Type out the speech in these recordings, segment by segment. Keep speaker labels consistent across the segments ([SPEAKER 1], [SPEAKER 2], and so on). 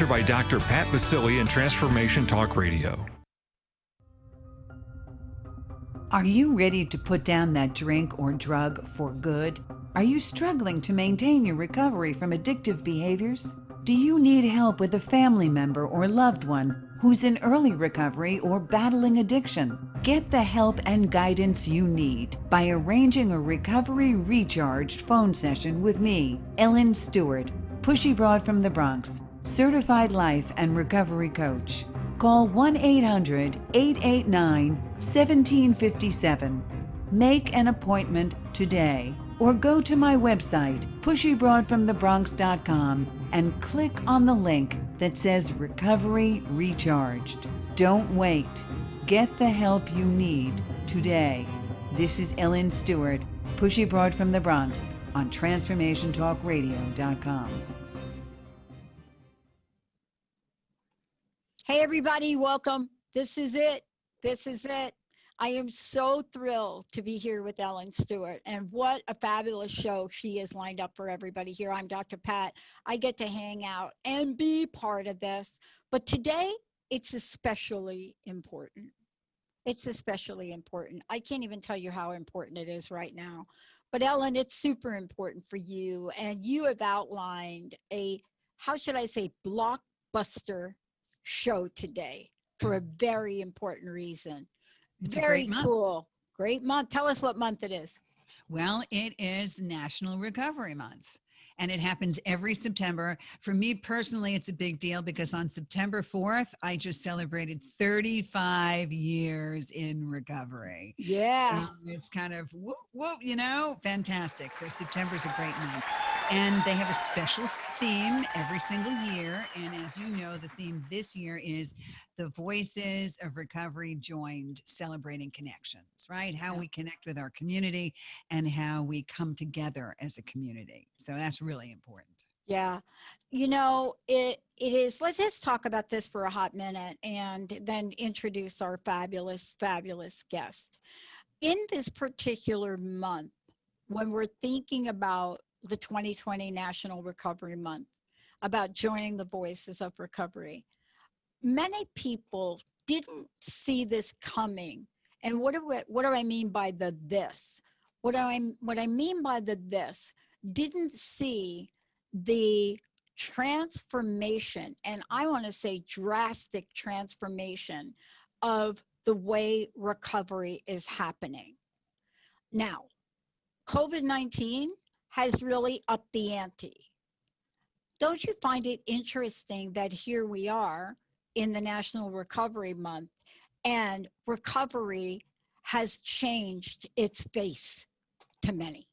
[SPEAKER 1] sponsored by Dr. Pat Basili and Transformation Talk Radio.
[SPEAKER 2] Are you ready to put down that drink or drug for good? Are you struggling to maintain your recovery from addictive behaviors? Do you need help with a family member or loved one who's in early recovery or battling addiction? Get the help and guidance you need by arranging a recovery recharged phone session with me, Ellen Stewart, Pushy Broad from the Bronx, certified life and recovery coach. Call 1-800-889-1757. Make an appointment today or go to my website, pushybroadfromthebronx.com, and click on the link that says Recovery Recharged. Don't wait. Get the help you need today. This is Ellen Stewart, Pushy Broad from the Bronx on TransformationTalkRadio.com.
[SPEAKER 3] Hey, everybody, welcome. This is it. I am so thrilled to be here with Ellen Stewart, and what a fabulous show she has lined up for everybody here. I'm Dr. Pat. I get to hang out and be part of this, but today it's especially important. It's especially important. I can't even tell you how important it is right now, but Ellen, it's super important for you, and you have outlined a, how should I say, blockbuster show today for a very important reason.
[SPEAKER 4] It's
[SPEAKER 3] very
[SPEAKER 4] a great month.
[SPEAKER 3] Cool. Great month. Tell us what month it is.
[SPEAKER 4] Well, it is National Recovery Month, and it happens every September. For me personally, it's a big deal because on September 4th, I just celebrated 35 years in recovery.
[SPEAKER 3] Yeah.
[SPEAKER 4] It's kind of whoop, whoop, fantastic. So September's a great month. And they have a special theme every single year. And as you know, the theme this year is the Voices of Recovery Joined, celebrating connections, right? How we connect with our community and how we come together as a community. So that's really important.
[SPEAKER 3] Yeah. It is, let's just talk about this for a hot minute and then introduce our fabulous, fabulous guest. In this particular month, when we're thinking about the 2020 National Recovery Month, about joining the Voices of Recovery, many people didn't see this coming. And what do I mean by the this? What I mean by the this, didn't see the transformation, and I want to say drastic transformation of the way recovery is happening. Now, COVID-19 has really upped the ante. Don't you find it interesting that here we are in the National Recovery Month and recovery has changed its face to many?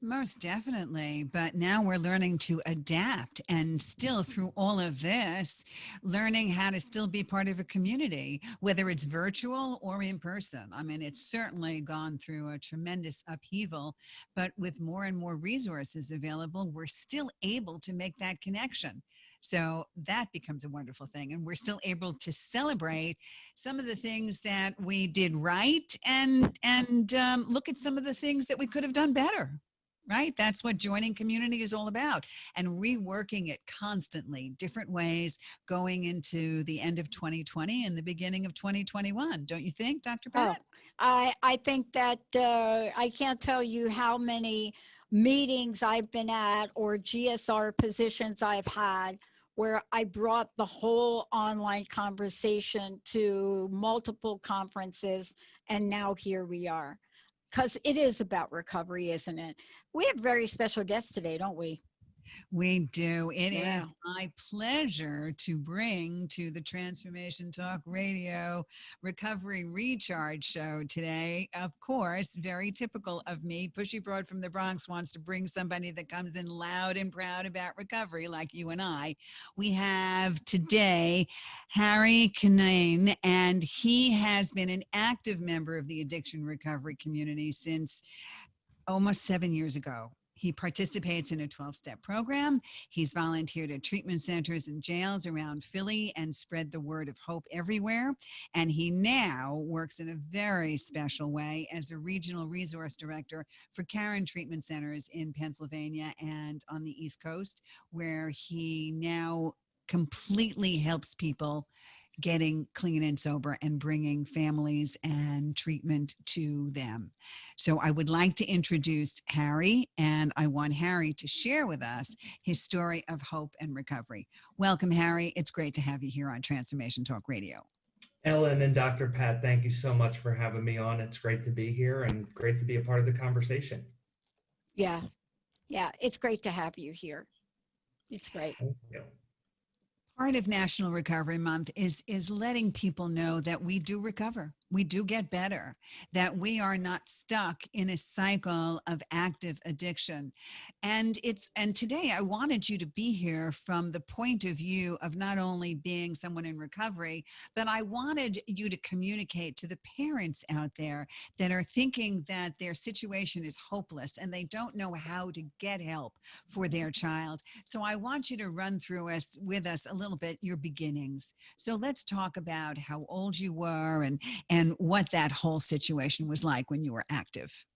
[SPEAKER 4] Most definitely. But now we're learning to adapt, and still through all of this, learning how to still be part of a community, whether it's virtual or in person. I mean, it's certainly gone through a tremendous upheaval, but with more and more resources available, we're still able to make that connection. So that becomes a wonderful thing. And we're still able to celebrate some of the things that we did right and look at some of the things that we could have done better. Right? That's what joining community is all about, and reworking it constantly, different ways going into the end of 2020 and the beginning of 2021. Don't you think, Dr. Pat?
[SPEAKER 3] I think that I can't tell you how many meetings I've been at or GSR positions I've had where I brought the whole online conversation to multiple conferences, and now here we are. Because it is about recovery, isn't it? We have very special guests today, don't we?
[SPEAKER 4] We do. It is my pleasure to bring to the Transformation Talk Radio Recovery Recharge Show today. Of course, very typical of me. Pushy Broad from the Bronx wants to bring somebody that comes in loud and proud about recovery, like you and I. We have today Harry Cunnane, and he has been an active member of the addiction recovery community since almost 7 years ago. He participates in a 12-step program. He's volunteered at treatment centers and jails around Philly and spread the word of hope everywhere. And he now works in a very special way as a regional resource director for Kane treatment centers in Pennsylvania and on the East Coast, where he now completely helps people getting clean and sober and bringing families and treatment to them. So I would like to introduce Harry, and I want Harry to share with us his story of hope and recovery. Welcome, Harry. It's great to have you here on Transformation Talk Radio.
[SPEAKER 5] Ellen and Dr. Pat, thank you so much for having me on. It's great to be here and great to be a part of the conversation.
[SPEAKER 3] Yeah. It's great to have you here. It's great.
[SPEAKER 5] Thank you.
[SPEAKER 4] Part of National Recovery Month is letting people know that we do recover. We do get better, that we are not stuck in a cycle of active addiction. And today I wanted you to be here from the point of view of not only being someone in recovery, but I wanted you to communicate to the parents out there that are thinking that their situation is hopeless and they don't know how to get help for their child. So I want you to run through with us a little bit your beginnings. So let's talk about how old you were and what that whole situation was like when you were active.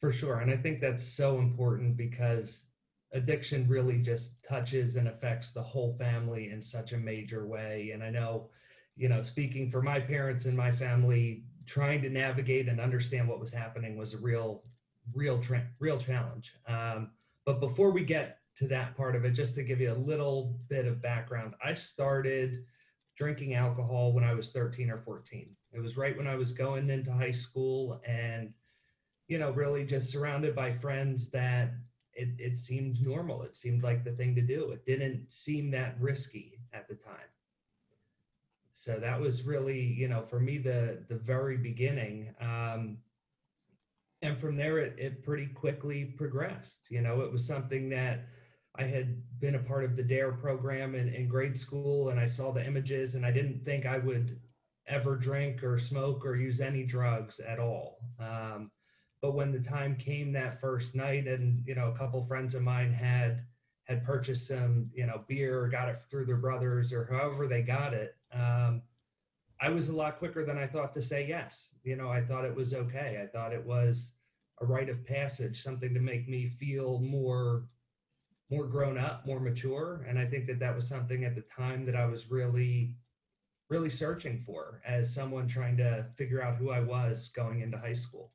[SPEAKER 5] For sure. And I think that's so important because addiction really just touches and affects the whole family in such a major way. And I know, speaking for my parents and my family, trying to navigate and understand what was happening was a real challenge. But before we get to that part of it, just to give you a little bit of background, I started drinking alcohol when I was 13 or 14. It was right when I was going into high school and, really just surrounded by friends that it seemed normal. It seemed like the thing to do. It didn't seem that risky at the time. So that was really, for me, the very beginning. And from there, it pretty quickly progressed. It was something that I had been a part of the DARE program in grade school, and I saw the images, and I didn't think I would ever drink or smoke or use any drugs at all. But when the time came that first night, and a couple friends of mine had purchased some beer or got it through their brothers or however they got it, I was a lot quicker than I thought to say yes. I thought it was okay. I thought it was a rite of passage, something to make me feel more grown up, more mature. And I think that was something at the time that I was really searching for as someone trying to figure out who I was going into high school.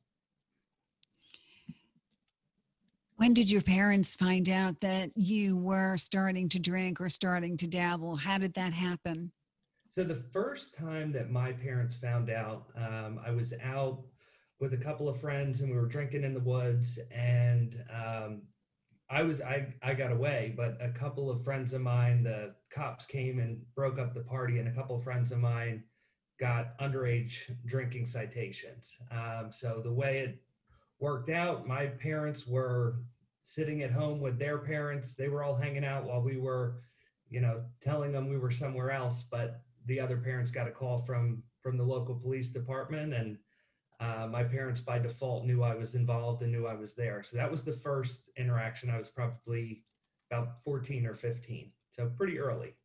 [SPEAKER 4] When did your parents find out that you were starting to drink or starting to dabble? How did that happen?
[SPEAKER 5] So the first time that my parents found out, I was out with a couple of friends and we were drinking in the woods, and I got away, but a couple of friends of mine, the cops came and broke up the party, and a couple of friends of mine got underage drinking citations. So the way it worked out, my parents were sitting at home with their parents. They were all hanging out while we were, telling them we were somewhere else, but the other parents got a call from the local police department, and my parents by default knew I was involved and knew I was there. So that was the first interaction. I was probably about 14 or 15. So pretty early.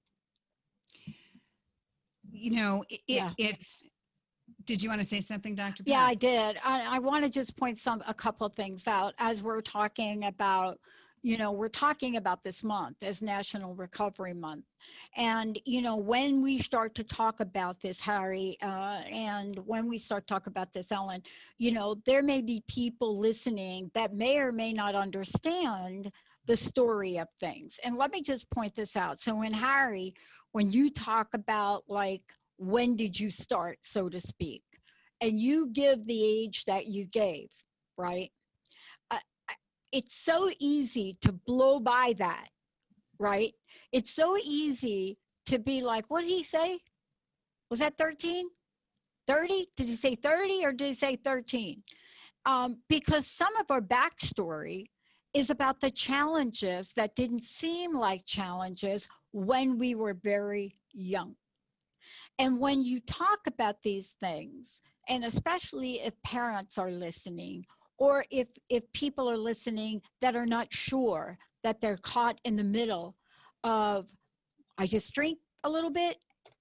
[SPEAKER 4] It's, did you want to say something, Dr. Pat?
[SPEAKER 3] Yeah, I did. I want to just point a couple of things out as we're talking about, we're talking about this month as National Recovery Month. And, when we start to talk about this, Harry, and when we start to talk about this, Ellen, there may be people listening that may or may not understand the story of things. And let me just point this out. So when you talk about when did you start, so to speak, and you give the age that you gave, right? It's so easy to blow by that, right? It's so easy to be like, what did he say? Was that 13? 30? Did he say 30 or did he say 13? Because some of our backstory is about the challenges that didn't seem like challenges when we were very young. And when you talk about these things, and especially if parents are listening, or if people are listening that are not sure, that they're caught in the middle of, I just drink a little bit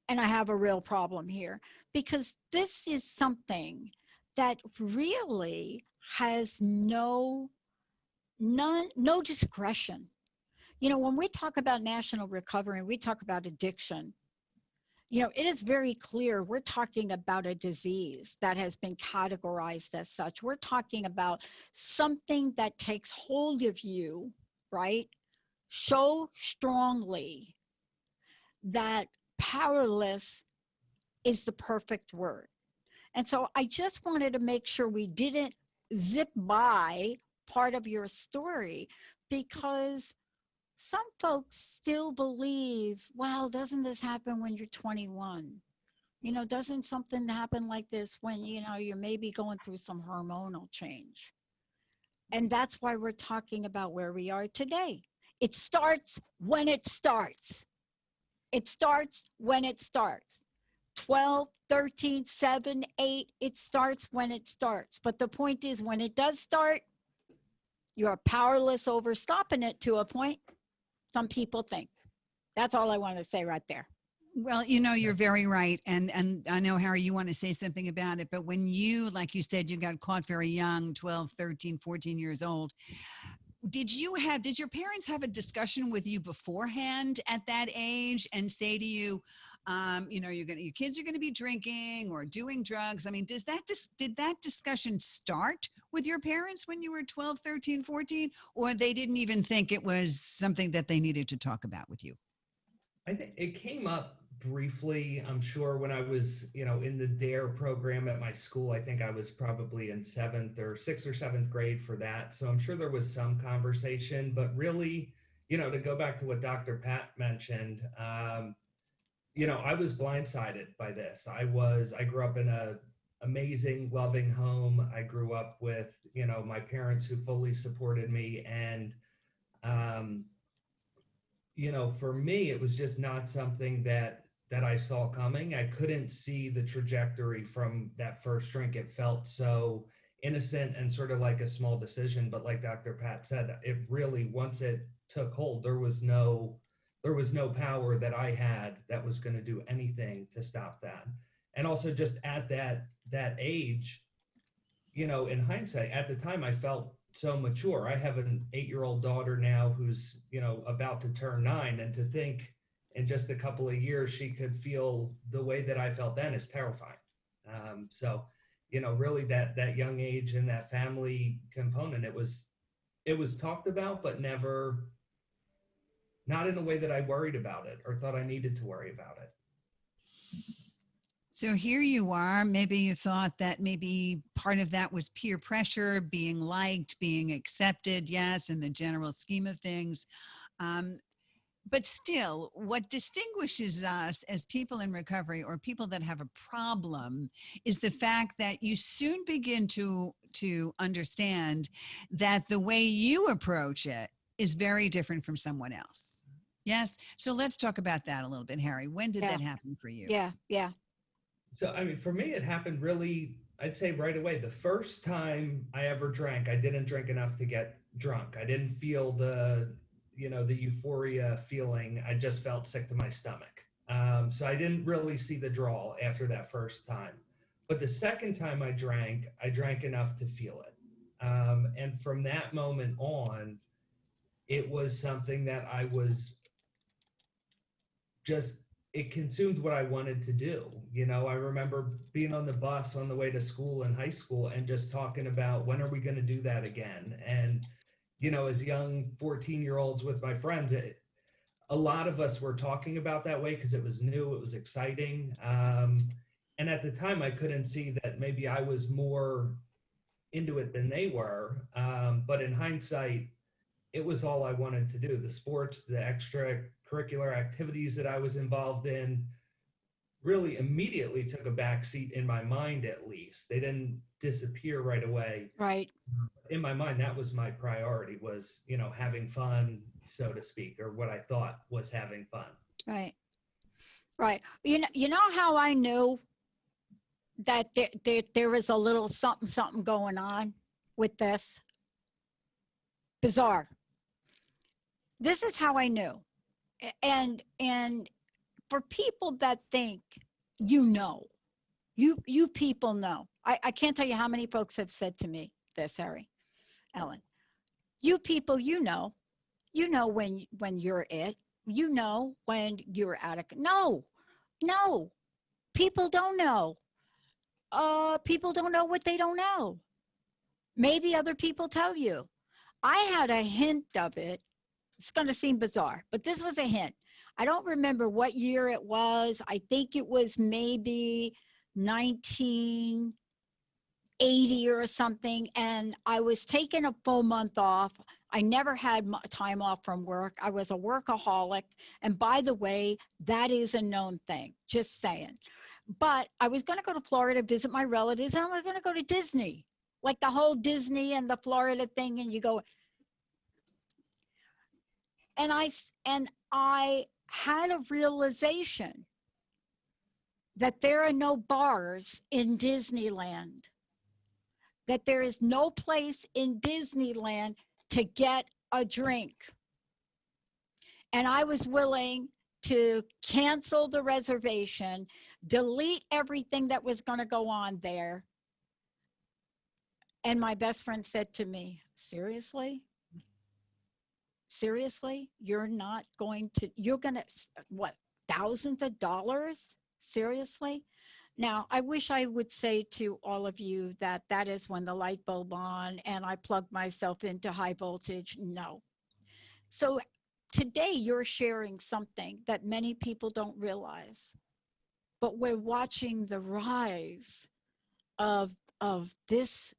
[SPEAKER 3] and I have a real problem here. Because this is something that really has no discretion. You know, when we talk about national recovery and we talk about addiction, you know, it is very clear we're talking about a disease that has been categorized as such. We're talking about something that takes hold of you, right? So strongly that powerless is the perfect word. And so I just wanted to make sure we didn't zip by part of your story, because some folks still believe, well, doesn't this happen when you're 21? You know, doesn't something happen like this when, you know, you're maybe going through some hormonal change? And that's why we're talking about where we are today. It starts when it starts. It starts when it starts. 12, 13, 7, 8, it starts when it starts. But the point is, when it does start, you're powerless over stopping it to a point. Some people think. That's all I want to say right there.
[SPEAKER 4] Well, you know, you're very right. And I know, Harry, you want to say something about it. But when you, like you said, you got caught very young, 12, 13, 14 years old. Did your parents have a discussion with you beforehand at that age and say to you, you know, your kids are going to be drinking or doing drugs? I mean, did that discussion start with your parents when you were 12, 13, 14, or they didn't even think it was something that they needed to talk about with you?
[SPEAKER 5] I think it came up briefly, I'm sure, when I was, you know, in the DARE program at my school. I think I was probably in 6th or 7th grade for that. So I'm sure there was some conversation, but really, you know, to go back to what Dr. Pat mentioned, you know, I was blindsided by this. I grew up in a amazing, loving home. I grew up with, you know, my parents who fully supported me. And, you know, for me, it was just not something that I saw coming. I couldn't see the trajectory from that first drink. It felt so innocent and sort of like a small decision. But like Dr. Pat said, it really, once it took hold, there was no power that I had that was going to do anything to stop that. And also just at that age, you know, in hindsight, at the time, I felt so mature. I have an 8-year-old daughter now who's, you know, about to turn 9, and to think in just a couple of years she could feel the way that I felt then is terrifying. So, you know, really that young age and that family component, it was talked about, but never, not in a way that I worried about it or thought I needed to worry about it.
[SPEAKER 4] So here you are. Maybe you thought that maybe part of that was peer pressure, being liked, being accepted, yes, in the general scheme of things. But still, what distinguishes us as people in recovery or people that have a problem is the fact that you soon begin to understand that the way you approach it is very different from someone else. Yes? So let's talk about that a little bit, Harry. When did that happen for you?
[SPEAKER 3] Yeah.
[SPEAKER 5] So, I mean, for me, it happened really, I'd say right away. The first time I ever drank, I didn't drink enough to get drunk. I didn't feel the euphoria feeling. I just felt sick to my stomach. So I didn't really see the draw after that first time. But the second time I drank enough to feel it. And from that moment on, it was something that I was just, it consumed what I wanted to do. You know, I remember being on the bus on the way to school in high school and just talking about, when are we going to do that again? And, you know, as young 14-year-olds with my friends, a lot of us were talking about that way because it was new, it was exciting. And at the time, I couldn't see that maybe I was more into it than they were. But in hindsight, it was all I wanted to do. The sports, the extracurricular activities that I was involved in really immediately took a backseat in my mind, at least. They didn't disappear right away.
[SPEAKER 3] Right.
[SPEAKER 5] In my mind, that was my priority, was, you know, having fun, so to speak, or what I thought was having fun.
[SPEAKER 3] Right. You know how I knew that there was a little something going on with this? Bizarre. This is how I knew. And for people that think, you people know. I can't tell you how many folks have said to me this, Harry, Ellen. You people, you know You know when you're it. You know when you're out of. No, no. People don't know. People don't know what they don't know. Maybe other people tell you. I had a hint of it. It's going to seem bizarre, but this was a hint. I don't remember what year it was. I think it was maybe 1980 or something. And I was taking a full month off. I never had time off from work. I was a workaholic. And by the way, that is a known thing, just saying. But I was going to go to Florida, visit my relatives, and I was going to go to Disney, like the whole Disney and the Florida thing. And you go, and I had a realization that there are no bars in Disneyland, that there is no place in Disneyland to get a drink. And I was willing to cancel the reservation, delete everything that was going to go on there. And my best friend said to me, seriously? Seriously? You're not going to, you're going to, what, thousands of dollars? Seriously? Now, I wish I would say to all of you that that is when the light bulb on and I plugged myself into high voltage. No. So today you're sharing something that many people don't realize, but we're watching the rise of this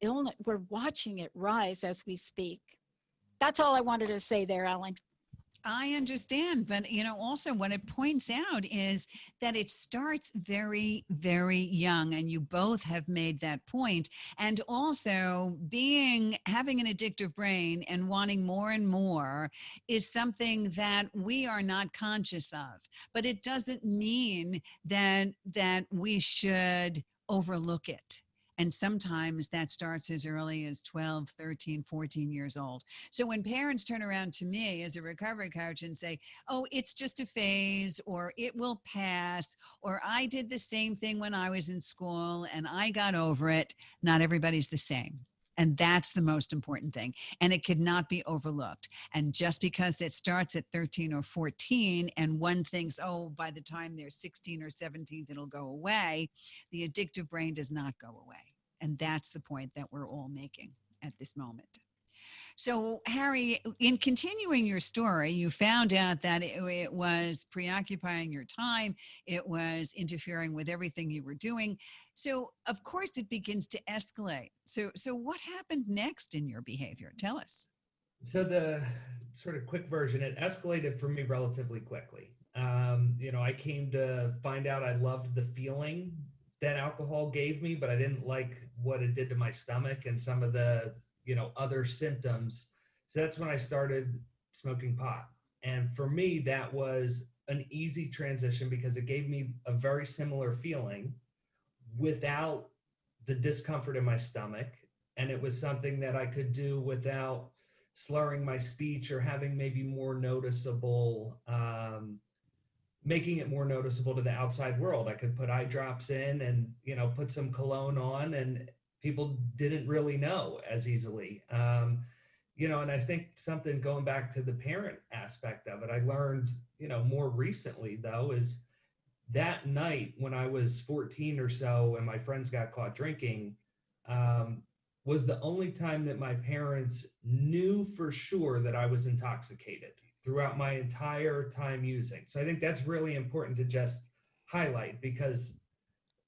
[SPEAKER 3] illness. We're watching it rise as we speak. That's all I wanted to say there, Ellen.
[SPEAKER 4] I understand, but also what it points out is that it starts very, very young, and you both have made that point. And also having an addictive brain and wanting more and more is something that we are not conscious of, but it doesn't mean that we should overlook it. And sometimes that starts as early as 12, 13, 14 years old. So when parents turn around to me as a recovery coach and say, oh, it's just a phase, or it will pass, or I did the same thing when I was in school and I got over it, not everybody's the same. And that's the most important thing. And it could not be overlooked. And just because it starts at 13 or 14 and one thinks, oh, by the time they're 16 or 17, it'll go away, the addictive brain does not go away. And that's the point that we're all making at this moment. So, Harry, in continuing your story, you found out that it was preoccupying your time. It was interfering with everything you were doing. So, of course, it begins to escalate. So what happened next in your behavior? Tell us.
[SPEAKER 5] So the sort of quick version, it escalated for me relatively quickly. I came to find out I loved the feeling that alcohol gave me, but I didn't like what it did to my stomach and some of the other symptoms. So that's when I started smoking pot. And for me, that was an easy transition because it gave me a very similar feeling without the discomfort in my stomach. And it was something that I could do without slurring my speech or having maybe more noticeable, making it more noticeable to the outside world. I could put eye drops in and, put some cologne on, and people didn't really know as easily. And I think something going back to the parent aspect of it, I learned, more recently though, is that night when I was 14 or so and my friends got caught drinking, was the only time that my parents knew for sure that I was intoxicated throughout my entire time using. So I think that's really important to just highlight, because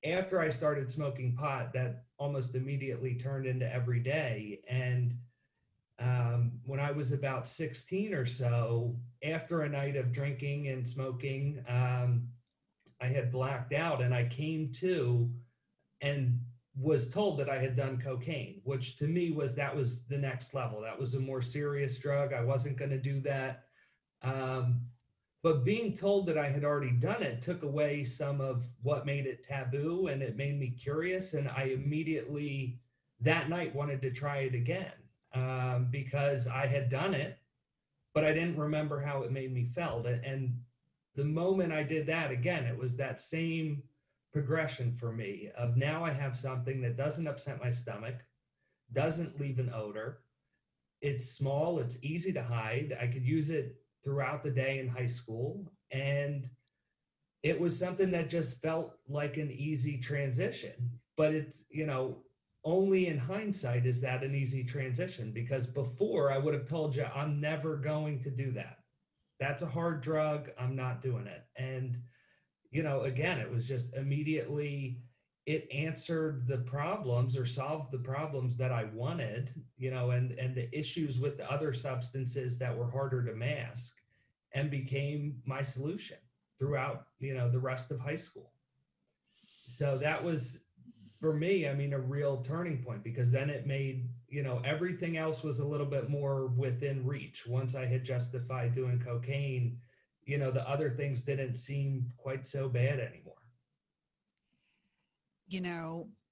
[SPEAKER 5] after I started smoking pot, that almost immediately turned into every day. And when I was about 16 or so, after a night of drinking and smoking, I had blacked out and I came to and was told that I had done cocaine, which to me was the next level. That was a more serious drug. I wasn't going to do that. But being told that I had already done it took away some of what made it taboo, and it made me curious. And I immediately that night wanted to try it again, because I had done it, but I didn't remember how it made me felt. And the moment I did that again, it was that same progression for me of now I have something that doesn't upset my stomach, doesn't leave an odor, it's small, it's easy to hide. I could use it throughout the day in high school. And it was something that just felt like an easy transition. But it's, only in hindsight is that an easy transition, because before I would have told you I'm never going to do that. That's a hard drug. I'm not doing it. And, again, it was just immediately it answered the problems or solved the problems that I wanted, and the issues with the other substances that were harder to mask, and became my solution throughout, the rest of high school. So that was, for me, I mean, a real turning point, because then it made, everything else was a little bit more within reach. Once I had justified doing cocaine, the other things didn't seem quite so bad anymore.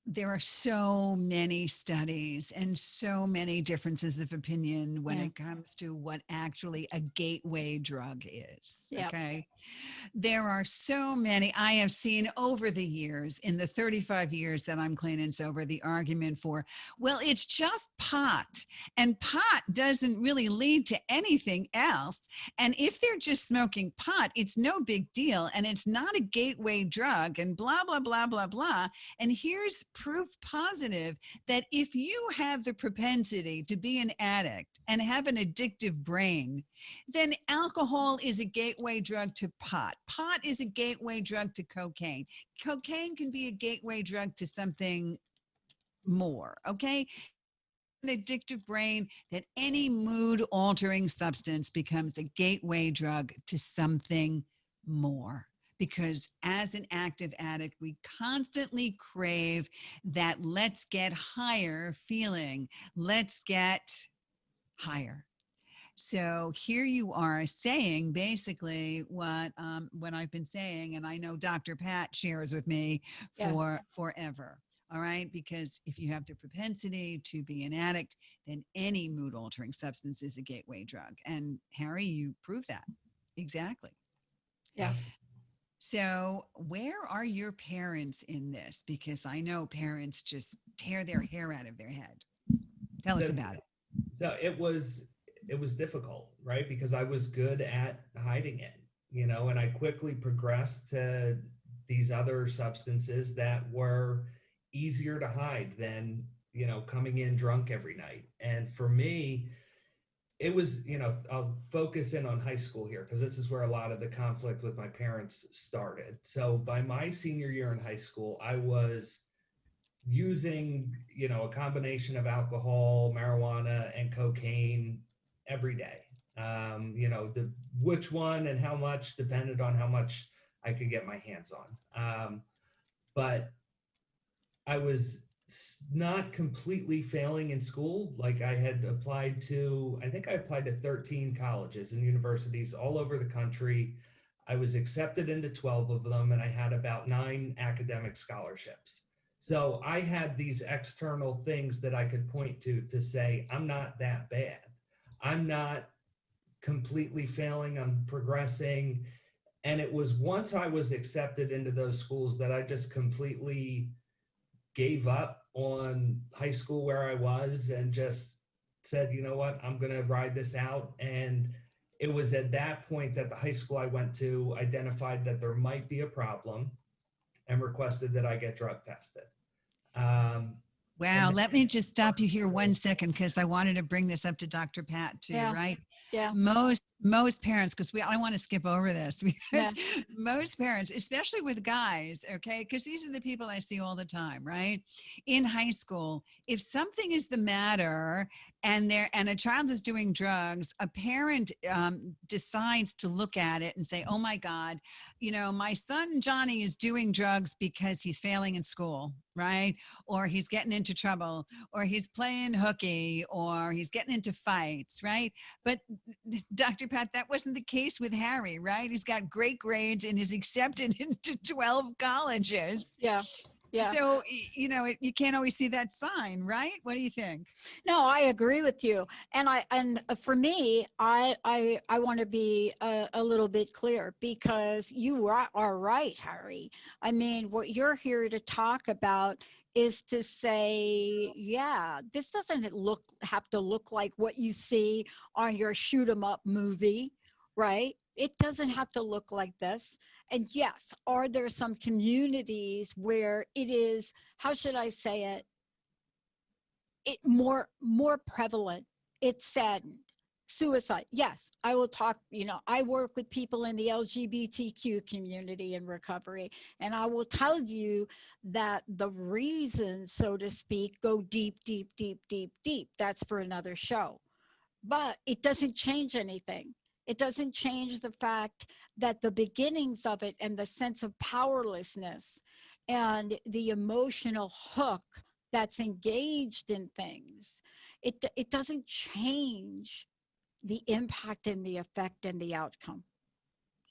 [SPEAKER 4] There are so many studies and so many differences of opinion when it comes to what actually a gateway drug is.
[SPEAKER 3] Yep.
[SPEAKER 4] Okay. There are so many I have seen over the years, in the 35 years that I'm clean and sober, the argument for, well, it's just pot, and pot doesn't really lead to anything else. And if they're just smoking pot, it's no big deal. And it's not a gateway drug, and blah, blah, blah, blah, blah. And here's proof positive that if you have the propensity to be an addict and have an addictive brain, then alcohol is a gateway drug to pot. Pot is a gateway drug to cocaine. Cocaine can be a gateway drug to something more, okay? An addictive brain, that any mood altering substance becomes a gateway drug to something more. Because as an active addict, we constantly crave that let's get higher feeling. Let's get higher. So here you are saying basically what I've been saying, and I know Dr. Pat shares with me for forever. All right. Because if you have the propensity to be an addict, then any mood altering substance is a gateway drug. And Harry, you prove that. Exactly.
[SPEAKER 3] Yeah.
[SPEAKER 4] So where are your parents in this? Because I know parents just tear their hair out of their head. Tell us about it.
[SPEAKER 5] So it was difficult, right? Because I was good at hiding it, and I quickly progressed to these other substances that were easier to hide than, coming in drunk every night. And for me, it was, I'll focus in on high school here, because this is where a lot of the conflict with my parents started. So by my senior year in high school, I was using, a combination of alcohol, marijuana, and cocaine every day. Which one and how much depended on how much I could get my hands on. But I was not completely failing in school. Like I had applied to, I think I applied to 13 colleges and universities all over the country. I was accepted into 12 of them, and I had about 9 academic scholarships. So I had these external things that I could point to say, I'm not that bad. I'm not completely failing, I'm progressing. And it was once I was accepted into those schools that I just completely gave up on high school where I was and just said, you know what, I'm going to ride this out. And it was at that point that the high school I went to identified that there might be a problem and requested that I get drug tested.
[SPEAKER 4] Wow. Let me just stop you here 1 second, because I wanted to bring this up to Dr. Pat too, right?
[SPEAKER 3] Yeah.
[SPEAKER 4] Most parents, because I want to skip over this, because most parents, especially with guys, okay, because these are the people I see all the time, right? In high school, if something is the matter and a child is doing drugs, a parent decides to look at it and say, oh my God, my son Johnny is doing drugs because he's failing in school, right? Or he's getting into trouble, or he's playing hooky, or he's getting into fights, right? But Dr. Pat, that wasn't the case with Harry, right? He's got great grades and is accepted into 12 colleges.
[SPEAKER 3] Yeah. Yeah.
[SPEAKER 4] So, you can't always see that sign, right? What do you think?
[SPEAKER 3] No, I agree with you. And for me, I want to be a little bit clear, because you are right, Harry. I mean, what you're here to talk about is to say, yeah, this doesn't have to look like what you see on your shoot 'em up movie, right? It doesn't have to look like this. And yes, are there some communities where it is, how should I say it? It more prevalent. It's saddened. Suicide. Yes, I will talk, I work with people in the LGBTQ community in recovery, and I will tell you that the reasons, so to speak, go deep, deep, deep, deep, deep. That's for another show. But it doesn't change anything. It doesn't change the fact that the beginnings of it and the sense of powerlessness and the emotional hook that's engaged in things, it doesn't change the impact and the effect and the outcome.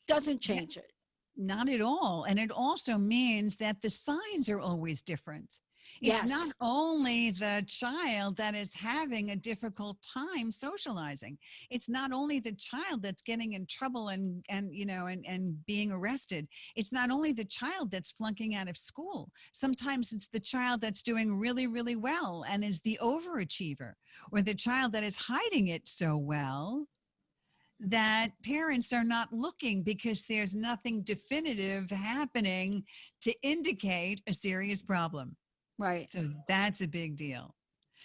[SPEAKER 3] Doesn't change it.
[SPEAKER 4] Not at all. And it also means that the signs are always different. It's
[SPEAKER 3] Yes.
[SPEAKER 4] not only the child that is having a difficult time socializing. It's not only the child that's getting in trouble and being arrested. It's not only the child that's flunking out of school. Sometimes it's the child that's doing really, really well and is the overachiever, or the child that is hiding it so well that parents are not looking because there's nothing definitive happening to indicate a serious problem.
[SPEAKER 3] Right.
[SPEAKER 4] So that's a big deal.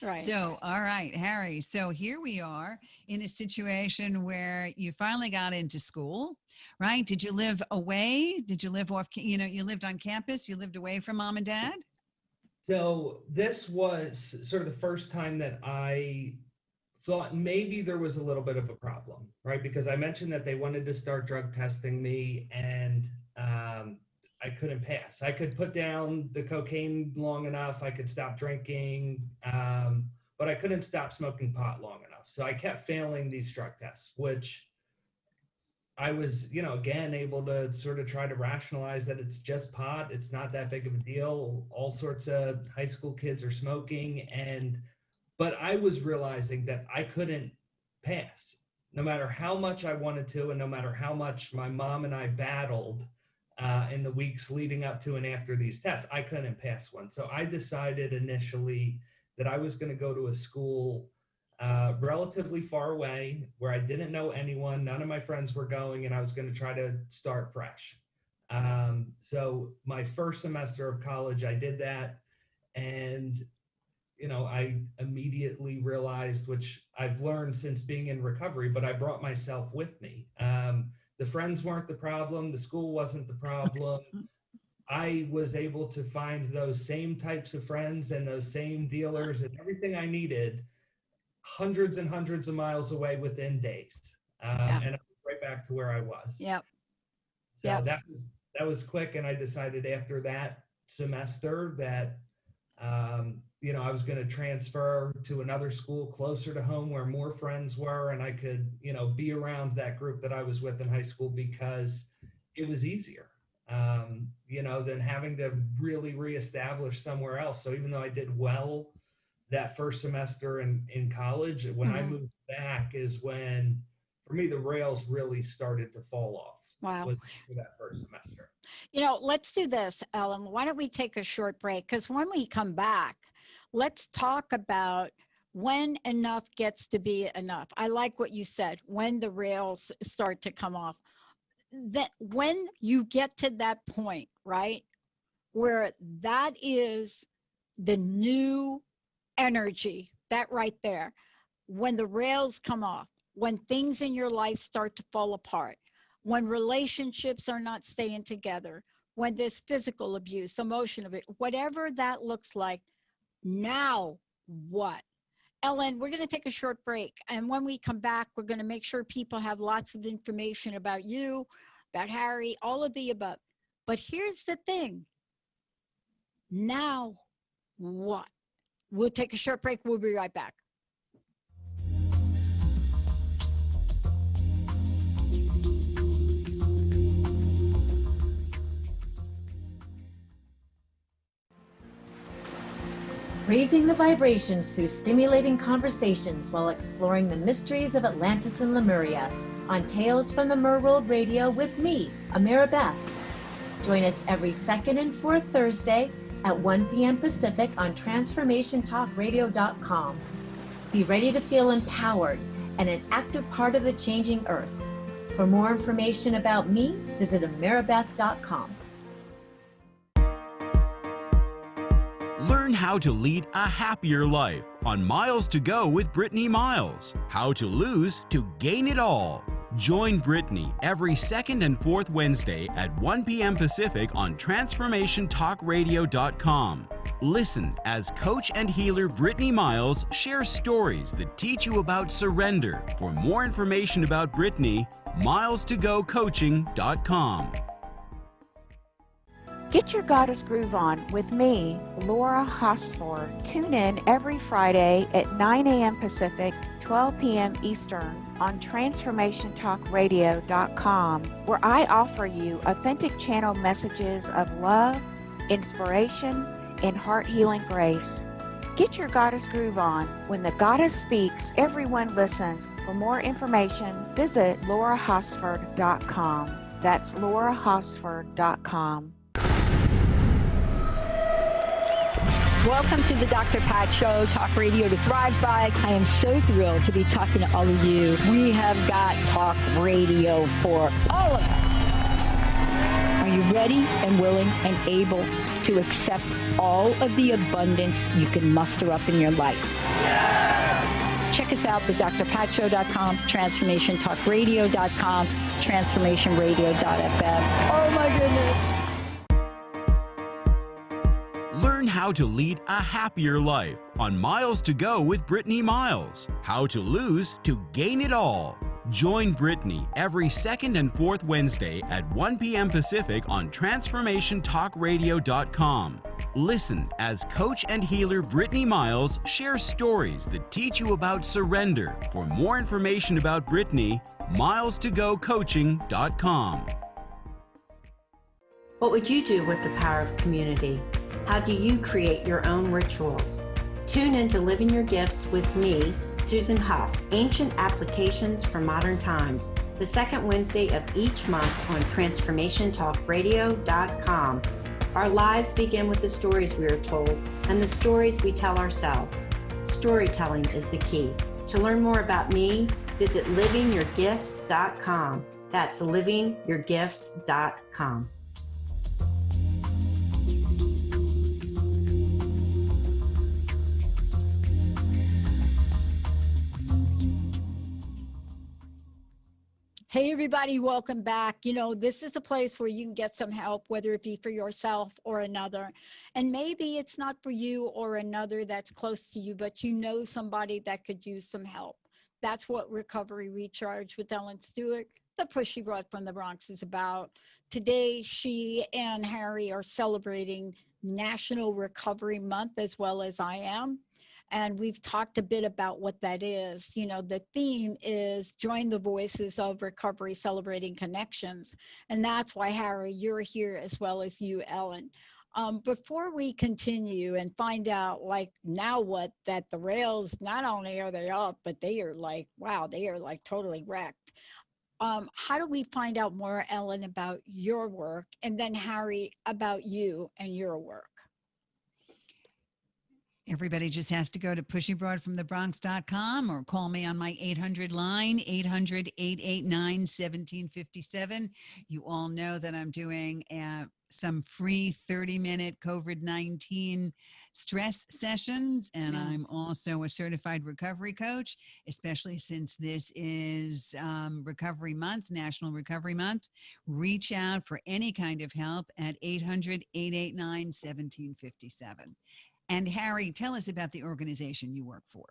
[SPEAKER 3] Right.
[SPEAKER 4] So, all right, Harry. So here we are in a situation where you finally got into school, right? Did you live away? Did you live off, you lived on campus? You lived away from mom and dad?
[SPEAKER 5] So this was sort of the first time that I thought maybe there was a little bit of a problem, right? Because I mentioned that they wanted to start drug testing me, and I couldn't pass. I could put down the cocaine long enough. I could stop drinking, but I couldn't stop smoking pot long enough. So I kept failing these drug tests, which I was, again, able to sort of try to rationalize that it's just pot. It's not that big of a deal. All sorts of high school kids are smoking. But I was realizing that I couldn't pass, no matter how much I wanted to, and no matter how much my mom and I battled in the weeks leading up to and after these tests. I couldn't pass one. So I decided initially that I was going to go to a school relatively far away where I didn't know anyone. None of my friends were going, and I was going to try to start fresh. So my first semester of college, I did that. And I immediately realized, which I've learned since being in recovery, but I brought myself with me. The friends weren't the problem. The school wasn't the problem. I was able to find those same types of friends and those same dealers and everything I needed hundreds and hundreds of miles away within days. And I was right back to where I was.
[SPEAKER 3] Yep.
[SPEAKER 5] So
[SPEAKER 3] Yep.
[SPEAKER 5] that was quick. And I decided after that semester that, I was going to transfer to another school closer to home where more friends were, and I could, be around that group that I was with in high school, because it was easier, than having to really reestablish somewhere else. So even though I did well that first semester in college, when I moved back is when, for me, the rails really started to fall off.
[SPEAKER 3] Wow.
[SPEAKER 5] Was for that first semester.
[SPEAKER 3] Let's do this, Ellen. Why don't we take a short break? Because when we come back, let's talk about when enough gets to be enough. I like what you said, when the rails start to come off. That when you get to that point, right, where that is the new energy, that right there, when the rails come off, when things in your life start to fall apart, when relationships are not staying together, when there's physical abuse, emotional abuse, whatever that looks like, now what? Ellen, we're going to take a short break. And when we come back, we're going to make sure people have lots of information about you, about Harry, all of the above. But here's the thing. Now what? We'll take a short break. We'll be right back.
[SPEAKER 6] Raising the vibrations through stimulating conversations while exploring the mysteries of Atlantis and Lemuria on Tales from the Merworld Radio with me, Amira Beth. Join us every second and fourth Thursday at 1 p.m. Pacific on TransformationTalkRadio.com. Be ready to feel empowered and an active part of the changing earth. For more information about me, visit Ameribeth.com.
[SPEAKER 7] Learn how to lead a happier life on Miles to Go with Brittany Miles. How to lose to gain it all. Join Brittany every second and fourth Wednesday at 1 p.m. Pacific on TransformationTalkRadio.com. Listen as coach and healer Brittany Miles shares stories that teach you about surrender. For more information about Brittany, milestogocoaching.com.
[SPEAKER 8] Get your Goddess Groove on with me, Laura Hosford. Tune in every Friday at 9 a.m. Pacific, 12 p.m. Eastern on TransformationTalkRadio.com, where I offer you authentic channel messages of love, inspiration, and heart-healing grace. Get your Goddess Groove on. When the Goddess speaks, everyone listens. For more information, visit LauraHosford.com. That's LauraHosford.com.
[SPEAKER 9] Welcome to the Dr. Pat Show, Talk Radio to Thrive By. I am so thrilled to be talking to all of you. We have got talk radio for all of us. Are you ready and willing and able to accept all of the abundance you can muster up in your life? Yeah! Check us out at drpatshow.com, transformationtalkradio.com, transformationradio.fm. Oh my goodness.
[SPEAKER 7] Learn how to lead a happier life on Miles to Go with Brittany Miles. How to lose to gain it all. Join Brittany every second and fourth Wednesday at 1 p.m. Pacific on TransformationTalkRadio.com. Listen as coach and healer Brittany Miles shares stories that teach you about surrender. For more information about Brittany, milestogocoaching.com.
[SPEAKER 10] What would you do with the power of community? How do you create your own rituals? Tune in to Living Your Gifts with me, Susan Huff, Ancient Applications for Modern Times, the second Wednesday of each month on TransformationTalkRadio.com. Our lives begin with the stories we are told and the stories we tell ourselves. Storytelling is the key. To learn more about me, visit LivingYourGifts.com. That's LivingYourGifts.com.
[SPEAKER 3] Hey, everybody, welcome back. You know, this is a place where you can get some help, whether it be for yourself or another. And maybe it's not for you or another that's close to you, but you know somebody that could use some help. That's what Recovery Recharge with Ellen Stewart, the Pushy broad from the Bronx, is about. Today, she and Harry are celebrating National Recovery Month, as well as I am. And we've talked a bit about what that is. You know, the theme is join the voices of recovery, celebrating connections. And that's why, Harry, you're here, as well as you, Ellen. Before we continue and find out, like, now what, that the rails, not only are they up, but they are like, wow, they are like totally wrecked. How do we find out more, Ellen, about your work? And then, Harry, about you and your work?
[SPEAKER 4] Everybody just has to go to pushybroadfromthebronx.com or call me on my 800 line, 800-889-1757. You all know that I'm doing some free 30-minute COVID-19 stress sessions, and I'm also a certified recovery coach, especially since this is Recovery Month, National Recovery Month. Reach out for any kind of help at 800-889-1757. And Harry, tell us about the organization you work for.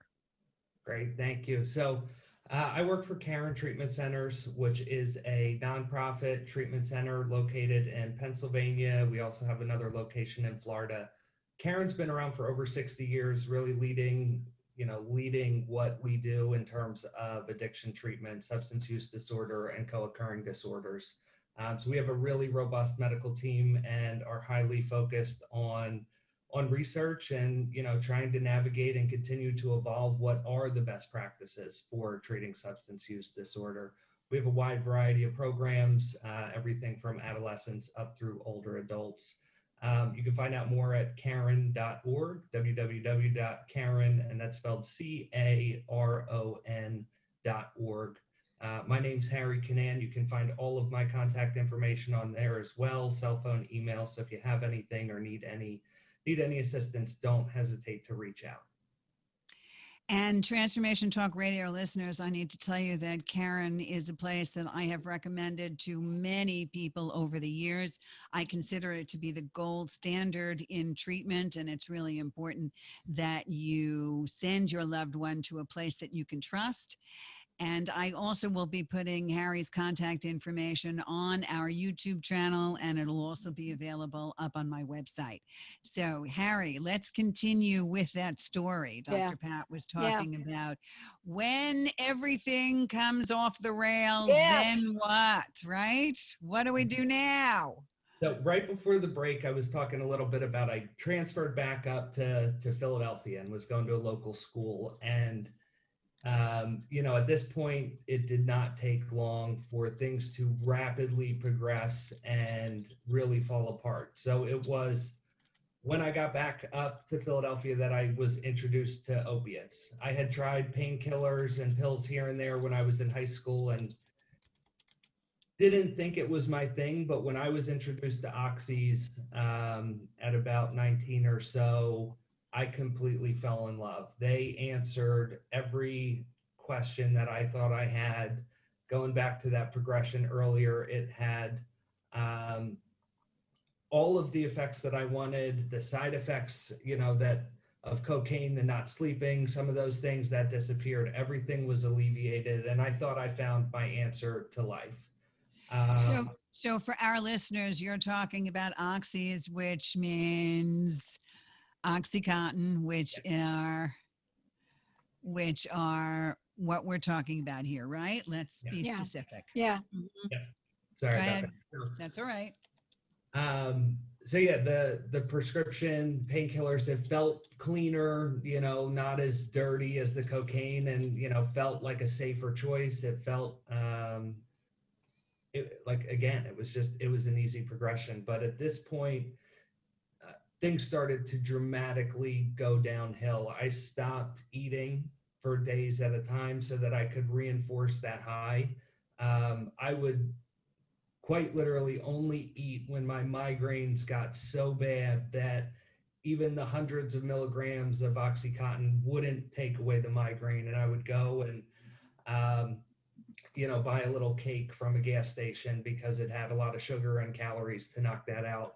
[SPEAKER 5] Great, thank you. So I work for Kane Treatment Centers, which is a nonprofit treatment center located in Pennsylvania. We also have another location in Florida. Karen's been around for over 60 years, really leading what we do in terms of addiction treatment, substance use disorder, and co-occurring disorders. So we have a really robust medical team and are highly focused on research and, trying to navigate and continue to evolve what are the best practices for treating substance use disorder. We have a wide variety of programs, everything from adolescents up through older adults. You can find out more at Karen.org, www.Karen, and that's spelled CARON.org. My name's Harry Cunnane. You can find all of my contact information on there as well, cell phone, email. So if you have anything or need any assistance, don't hesitate to reach out.
[SPEAKER 4] And Transformation Talk Radio listeners, I need to tell you that Karen is a place that I have recommended to many people over the years. I consider it to be the gold standard in treatment, and it's really important that you send your loved one to a place that you can trust. And I also will be putting Harry's contact information on our YouTube channel, and it'll also be available up on my website. So, Harry, let's continue with that story Dr. Pat was talking about. When everything comes off the rails, then what, right? What do we do now?
[SPEAKER 5] So right before the break, I was talking a little bit about I transferred back up to Philadelphia and was going to a local school. And at this point, it did not take long for things to rapidly progress and really fall apart. So it was when I got back up to Philadelphia that I was introduced to opiates. I had tried painkillers and pills here and there when I was in high school and didn't think it was my thing. But when I was introduced to oxys at about 19 or so, I completely fell in love. They answered every question that I thought I had. Going back to that progression earlier, it had all of the effects that I wanted, the side effects, that of cocaine, the not sleeping, some of those things that disappeared. Everything was alleviated, and I thought I found my answer to life.
[SPEAKER 4] So for our listeners, you're talking about oxys, which means Oxycontin, which are what we're talking about here, right? Let's be specific.
[SPEAKER 5] Yeah. Sorry
[SPEAKER 4] Go
[SPEAKER 5] about
[SPEAKER 4] ahead.
[SPEAKER 5] that.
[SPEAKER 4] That's all right.
[SPEAKER 5] The prescription painkillers, it felt cleaner, not as dirty as the cocaine, and felt like a safer choice. It felt it was an easy progression. But at this point, things started to dramatically go downhill. I stopped eating for days at a time so that I could reinforce that high. I would quite literally only eat when my migraines got so bad that even the hundreds of milligrams of Oxycontin wouldn't take away the migraine. And I would go and, buy a little cake from a gas station because it had a lot of sugar and calories to knock that out.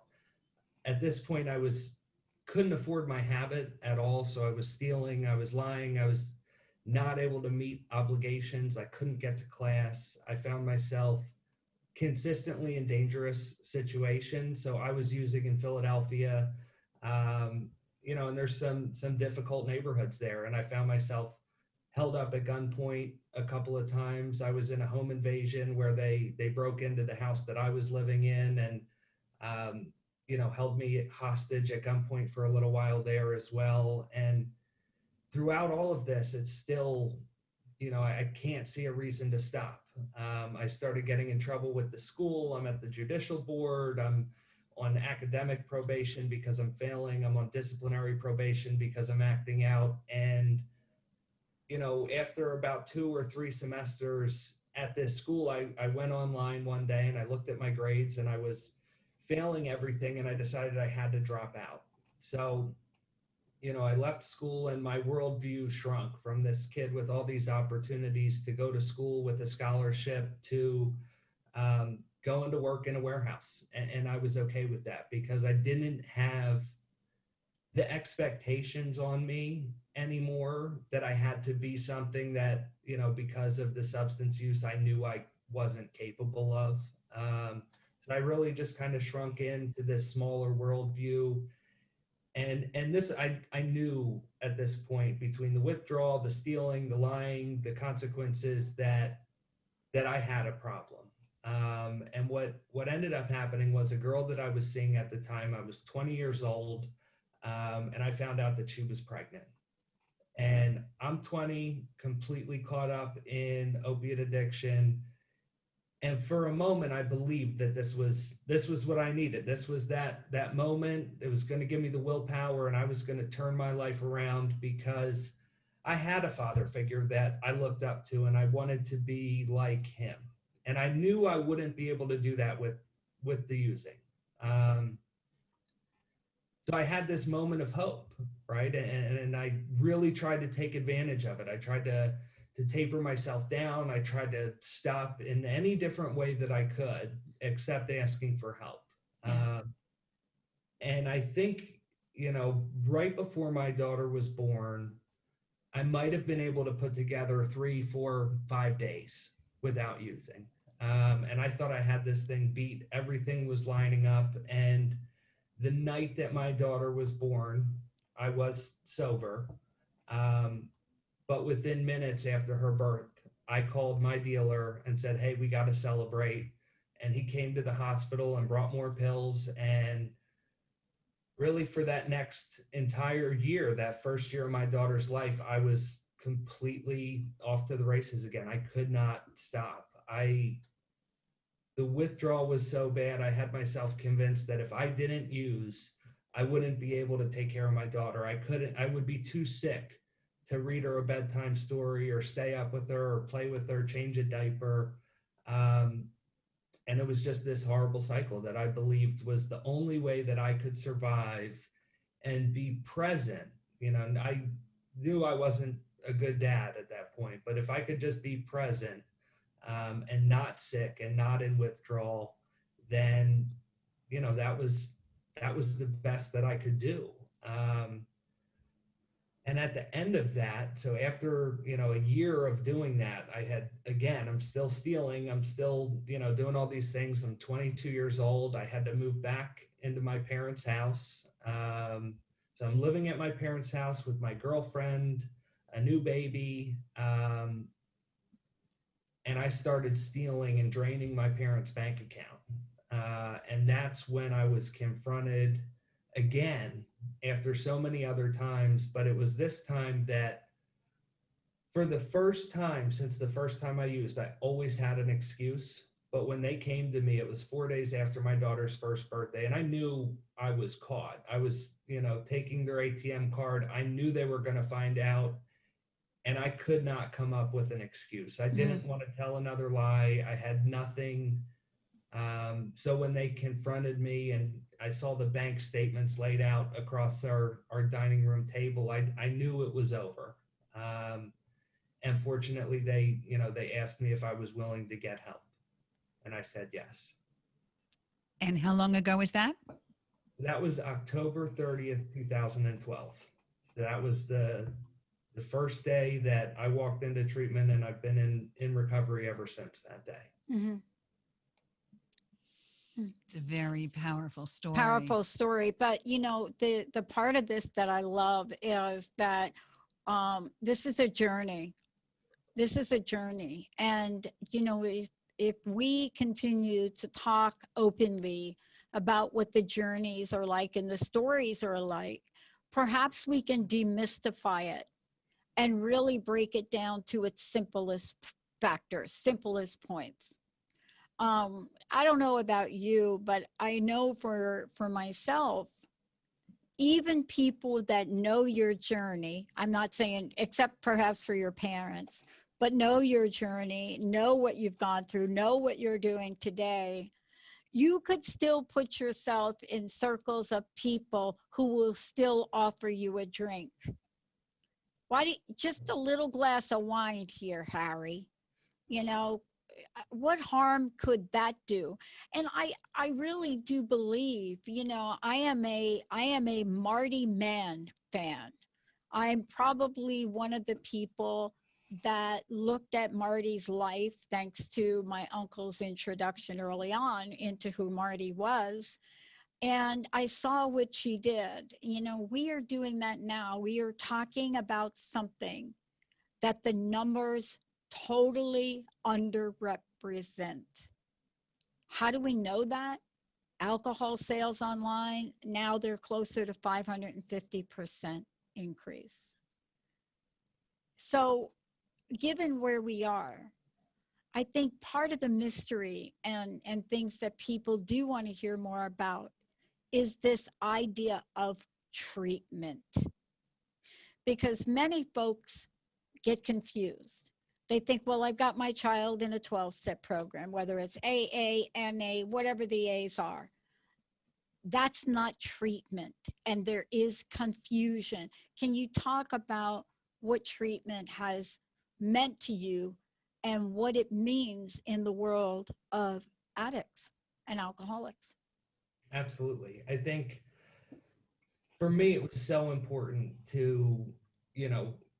[SPEAKER 5] At this point, couldn't afford my habit at all. So I was stealing, I was lying, I was not able to meet obligations. I couldn't get to class. I found myself consistently in dangerous situations. So I was using in Philadelphia, and there's some difficult neighborhoods there. And I found myself held up at gunpoint a couple of times. I was in a home invasion where they broke into the house that I was living in and, held me hostage at gunpoint for a little while there as well. And throughout all of this, it's still, I can't see a reason to stop. I started getting in trouble with the school. I'm at the judicial board. I'm on academic probation because I'm failing. I'm on disciplinary probation because I'm acting out. And, after about 2 or 3 semesters at this school, I went online one day and I looked at my grades and I was failing everything, and I decided I had to drop out. So, I left school and my worldview shrunk from this kid with all these opportunities to go to school with a scholarship to going to work in a warehouse. And I was okay with that because I didn't have the expectations on me anymore that I had to be something that, because of the substance use, I knew I wasn't capable of. So I really just kind of shrunk into this smaller worldview. And this, I knew at this point, between the withdrawal, the stealing, the lying, the consequences, that I had a problem. And what ended up happening was a girl that I was seeing at the time, I was 20 years old, and I found out that she was pregnant. And I'm 20, completely caught up in opiate addiction, And for a moment, I believed that this was what I needed. This was that moment. It was going to give me the willpower, and I was going to turn my life around, because I had a father figure that I looked up to, and I wanted to be like him. And I knew I wouldn't be able to do that with the using. So I had this moment of hope, right? And I really tried to take advantage of it. I tried to taper myself down. I tried to stop in any different way that I could, except asking for help. And I think, right before my daughter was born, I might have been able to put together 3, 4, 5 days without using. And I thought I had this thing beat. Everything was lining up. And the night that my daughter was born, I was sober. But within minutes after her birth, I called my dealer and said, hey, we got to celebrate. And he came to the hospital and brought more pills. And really, for that next entire year, that first year of my daughter's life, I was completely off to the races again. I could not stop. The withdrawal was so bad, I had myself convinced that if I didn't use, I wouldn't be able to take care of my daughter. I would be too sick to read her a bedtime story or stay up with her or play with her, change a diaper. And it was just this horrible cycle that I believed was the only way that I could survive and be present. And I knew I wasn't a good dad at that point, but if I could just be present, and not sick and not in withdrawal, then, that was the best that I could do. And at the end of that, so after, a year of doing that, I'm still stealing. I'm still, doing all these things. I'm 22 years old. I had to move back into my parents' house. So I'm living at my parents' house with my girlfriend, a new baby. And I started stealing and draining my parents' bank account. And that's when I was confronted again after so many other times. But it was this time that, for the first time since the first time I used, I always had an excuse. But when they came to me, it was 4 days after my daughter's first birthday. And I knew I was caught. I was, taking their ATM card. I knew they were going to find out. And I could not come up with an excuse. I didn't want to tell another lie. I had nothing. So when they confronted me and I saw the bank statements laid out across our dining room table, I knew it was over. And fortunately, they asked me if I was willing to get help. And I said yes.
[SPEAKER 4] And how long ago was that?
[SPEAKER 5] That was October 30th, 2012. So that was the first day that I walked into treatment, and I've been in recovery ever since that day.
[SPEAKER 3] Mm-hmm.
[SPEAKER 4] It's a very powerful story.
[SPEAKER 3] Powerful story. But, the part of this that I love is that this is a journey. This is a journey. And, if we continue to talk openly about what the journeys are like and the stories are like, perhaps we can demystify it and really break it down to its simplest factors, simplest points. I don't know about you, but I know for myself, even people that know your journey, I'm not saying, except perhaps for your parents, but know your journey, know what you've gone through, know what you're doing today, you could still put yourself in circles of people who will still offer you a drink. Just a little glass of wine here, Harry? What harm could that do? And I really do believe, I am a Marty Mann fan. I'm probably one of the people that looked at Marty's life, thanks to my uncle's introduction early on into who Marty was. And I saw what she did. We are doing that now. We are talking about something that the numbers totally underrepresent. How do we know that? Alcohol sales online, now they're closer to 550% increase. So given where we are, I think part of the mystery and things that people do want to hear more about is this idea of treatment. Because many folks get confused. They think, well, I've got my child in a 12-step program, whether it's AA, NA, whatever the A's are. That's not treatment, and there is confusion. Can you talk about what treatment has meant to you and what it means in the world of addicts and alcoholics?
[SPEAKER 5] Absolutely. I think for me, it was so important to,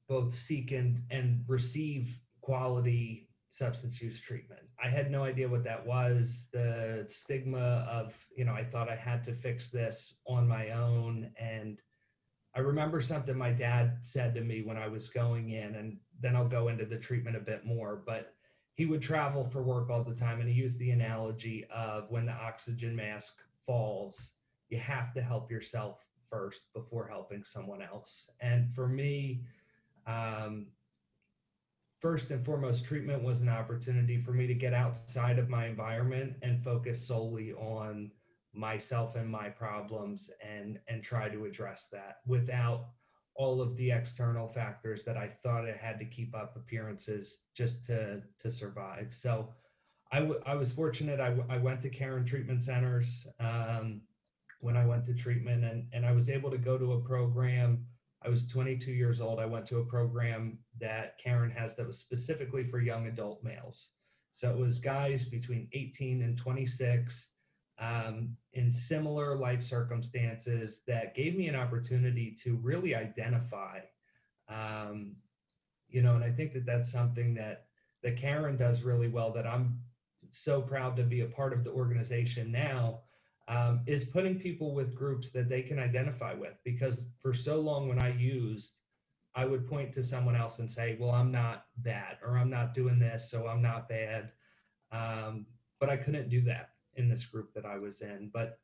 [SPEAKER 5] both seek and receive quality substance use treatment. I had no idea what that was. The stigma of, I thought I had to fix this on my own. And I remember something my dad said to me when I was going in, and then I'll go into the treatment a bit more, but he would travel for work all the time. And he used the analogy of when the oxygen mask falls, you have to help yourself first before helping someone else. And for me, first and foremost, treatment was an opportunity for me to get outside of my environment and focus solely on myself and my problems and try to address that without all of the external factors that I thought I had to keep up appearances just to survive. So I was fortunate. I went to Karen treatment centers when I went to treatment, and I was able to go to a program. I was 22 years old. I went to a program that Karen has that was specifically for young adult males. So it was guys between 18 and 26 in similar life circumstances that gave me an opportunity to really identify, and I think that that's something that Karen does really well, that I'm so proud to be a part of the organization now. Is putting people with groups that they can identify with, because for so long when I used, I would point to someone else and say, well, I'm not that, or I'm not doing this, so I'm not bad. But I couldn't do that in this group that I was in. But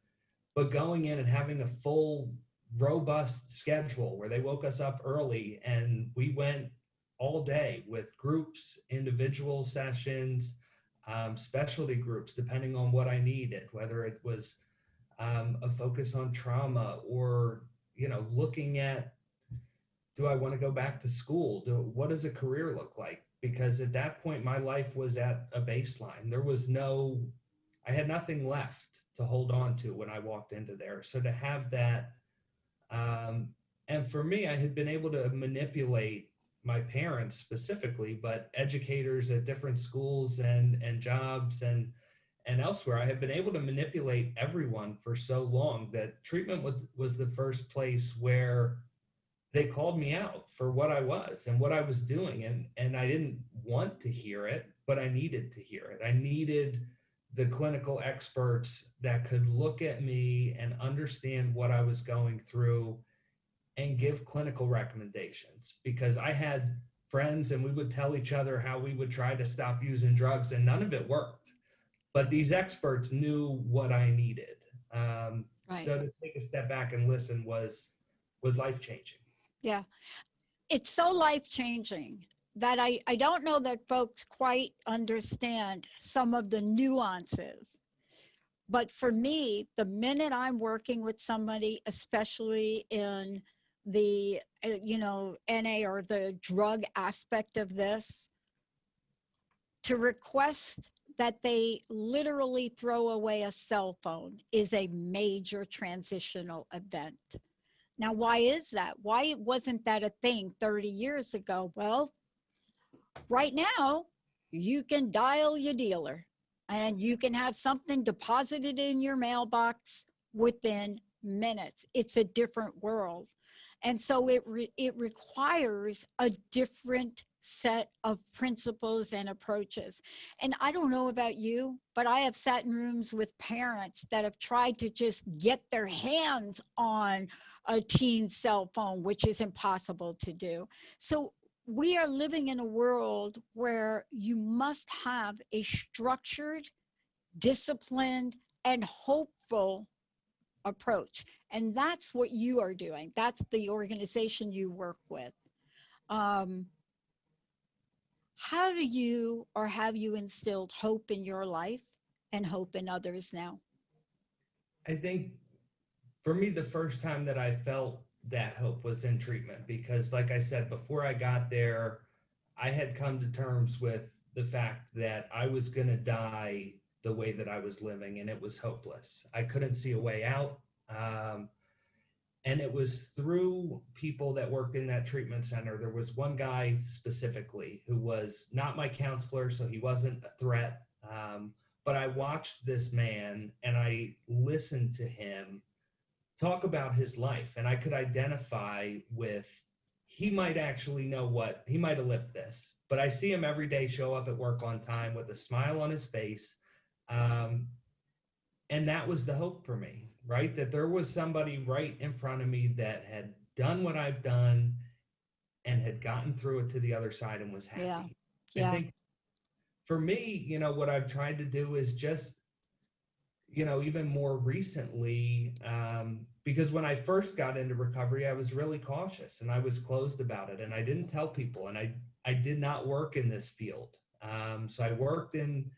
[SPEAKER 5] going in and having a full, robust schedule where they woke us up early and we went all day with groups, individual sessions, specialty groups, depending on what I needed, whether it was a focus on trauma or, looking at, do I want to go back to school? What does a career look like? Because at that point, my life was at a baseline. I had nothing left to hold on to when I walked into there. So to have that, and for me, I had been able to manipulate my parents specifically, but educators at different schools and jobs and elsewhere, I have been able to manipulate everyone for so long that treatment was the first place where they called me out for what I was and what I was doing. And I didn't want to hear it, but I needed to hear it. I needed the clinical experts that could look at me and understand what I was going through and give clinical recommendations, because I had friends and we would tell each other how we would try to stop using drugs and none of it worked. But these experts knew what I needed.
[SPEAKER 3] Right.
[SPEAKER 5] So to take a step back and listen was life-changing.
[SPEAKER 3] Yeah. It's so life-changing that I don't know that folks quite understand some of the nuances. But for me, the minute I'm working with somebody, especially in the, NA or the drug aspect of this, to request that they literally throw away a cell phone is a major transitional event. Now, why is that? Why wasn't that a thing 30 years ago? Well, right now, you can dial your dealer and you can have something deposited in your mailbox within minutes. It's a different world. And so it requires a different set of principles and approaches. And I don't know about you, but I have sat in rooms with parents that have tried to just get their hands on a teen's cell phone, which is impossible to do. So we are living in a world where you must have a structured, disciplined, and hopeful approach. And that's what you are doing. That's the organization you work with. How do you, or have you instilled hope in your life and hope in others now?
[SPEAKER 5] I think for me, the first time that I felt that hope was in treatment, because like I said, before I got there, I had come to terms with the fact that I was going to die the way that I was living, and it was hopeless. I couldn't see a way out. And it was through people that worked in that treatment center. There was one guy specifically who was not my counselor, so he wasn't a threat. But I watched this man and I listened to him talk about his life, and I could identify with, he might actually know what, he might have lived this, but I see him every day show up at work on time with a smile on his face. And that was the hope for me, right? That there was somebody right in front of me that had done what I've done and had gotten through it to the other side and was happy.
[SPEAKER 3] Yeah. Yeah.
[SPEAKER 5] I think for me, what I've tried to do is just, even more recently, because when I first got into recovery, I was really cautious and I was closed about it, and I didn't tell people, and I did not work in this field. So I worked in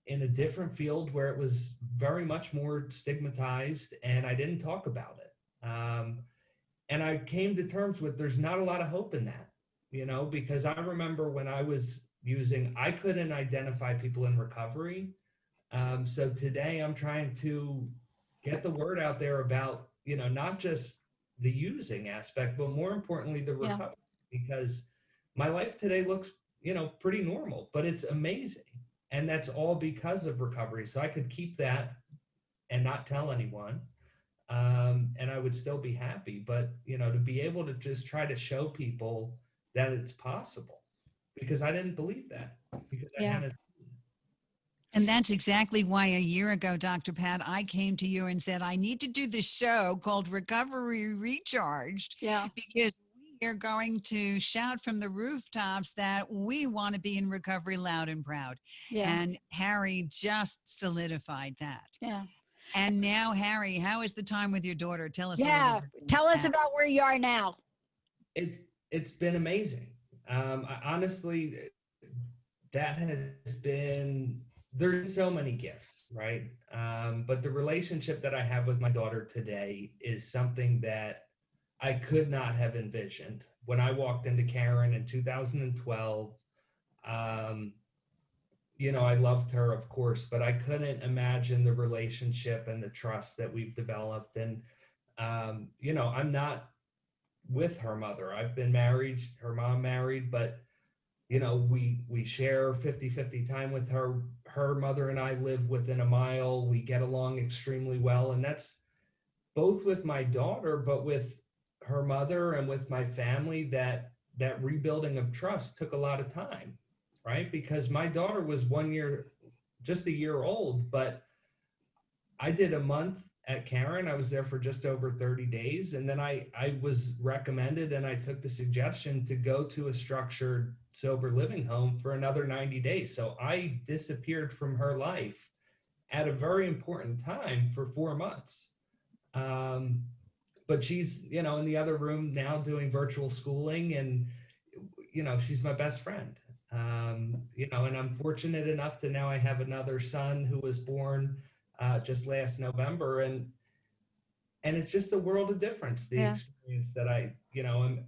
[SPEAKER 5] a different field where it was very much more stigmatized, and I didn't talk about it. And I came to terms with, there's not a lot of hope in that, because I remember when I was using, I couldn't identify people in recovery. So today I'm trying to get the word out there about, not just the using aspect, but more importantly, the recovery, because my life today looks, pretty normal, but it's amazing. And that's all because of recovery. So I could keep that and not tell anyone, and I would still be happy. But, to be able to just try to show people that it's possible, because I didn't believe that, because I hadn't.
[SPEAKER 4] And that's exactly why a year ago, Dr. Pat, I came to you and said, I need to do this show called Recovery Recharged.
[SPEAKER 3] Yeah.
[SPEAKER 4] Because we are going to shout from the rooftops that we want to be in recovery loud and proud.
[SPEAKER 3] Yeah.
[SPEAKER 4] And Harry just solidified that.
[SPEAKER 3] Yeah.
[SPEAKER 4] And now, Harry, how is the time with your daughter? Tell us.
[SPEAKER 3] Yeah. Tell us about where you are now.
[SPEAKER 5] It's been amazing. Honestly, that has been, there's so many gifts, right? But the relationship that I have with my daughter today is something that I could not have envisioned. When I walked into Karen in 2012, I loved her, of course, but I couldn't imagine the relationship and the trust that we've developed. And, I'm not with her mother. I've been married, her mom married, but we share 50-50 time with her. Her mother and I live within a mile. We get along extremely well. And that's both with my daughter, but with her mother and with my family, that rebuilding of trust took a lot of time, right? Because my daughter was just a year old, but I did a month at Karen. I was there for just over 30 days. And then I was recommended, and I took the suggestion to go to a structured sober living home for another 90 days. So I disappeared from her life at a very important time for 4 months. But she's, in the other room now doing virtual schooling, and, she's my best friend. And I'm fortunate enough to now I have another son who was born just last November, and it's just a world of difference, the experience that I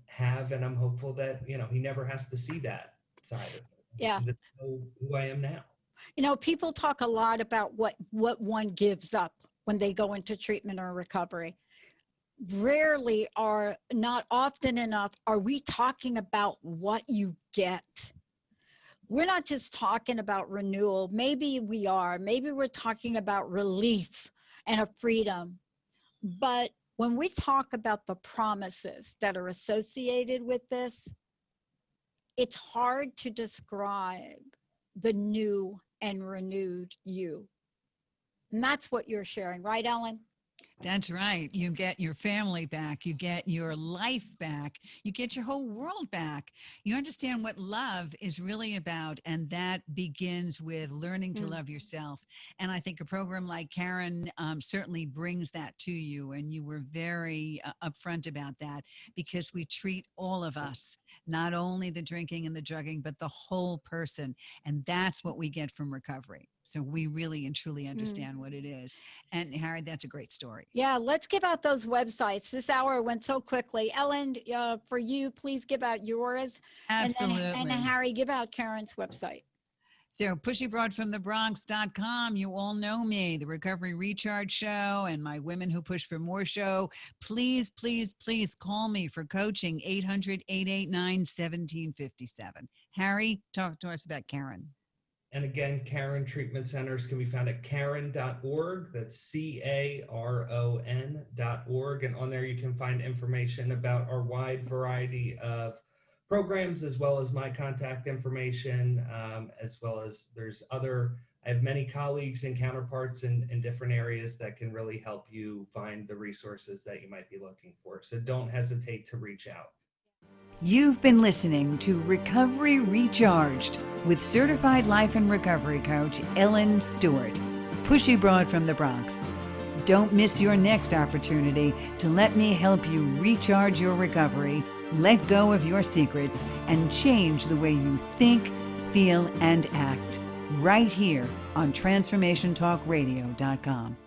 [SPEAKER 5] have, and I'm hopeful that he never has to see that side of it.
[SPEAKER 3] Yeah.
[SPEAKER 5] To know who I am now.
[SPEAKER 3] People talk a lot about what one gives up when they go into treatment or recovery. Rarely, or not often enough, are we talking about what you get. We're not just talking about renewal. Maybe we are. Maybe we're talking about relief and a freedom. But when we talk about the promises that are associated with this, it's hard to describe the new and renewed you. And that's what you're sharing, right, Ellen?
[SPEAKER 4] That's right. You get your family back. You get your life back. You get your whole world back. You understand what love is really about. And that begins with learning to love yourself. And I think a program like Karen certainly brings that to you. And you were very upfront about that, because we treat all of us, not only the drinking and the drugging, but the whole person. And that's what we get from recovery. So we really and truly understand what it is. And Harry, that's a great story.
[SPEAKER 3] Yeah, let's give out those websites. This hour went so quickly. Ellen, for you, please give out yours.
[SPEAKER 4] Absolutely.
[SPEAKER 3] And Harry, give out Karen's website.
[SPEAKER 4] So pushybroadfromthebronx.com. You all know me, the Recovery Recharge Show and my Women Who Push for More show. Please, please, please call me for coaching, 800-889-1757. Harry, talk to us about Karen.
[SPEAKER 5] And again, Karen Treatment Centers can be found at Karen.org. That's CARON.org. And on there, you can find information about our wide variety of programs, as well as my contact information, as well as I have many colleagues and counterparts in different areas that can really help you find the resources that you might be looking for. So don't hesitate to reach out.
[SPEAKER 2] You've been listening to Recovery Recharged with certified life and recovery coach Ellen Stewart, Pushy Broad from the Bronx. Don't miss your next opportunity to let me help you recharge your recovery, let go of your secrets, and change the way you think, feel, and act right here on TransformationTalkRadio.com.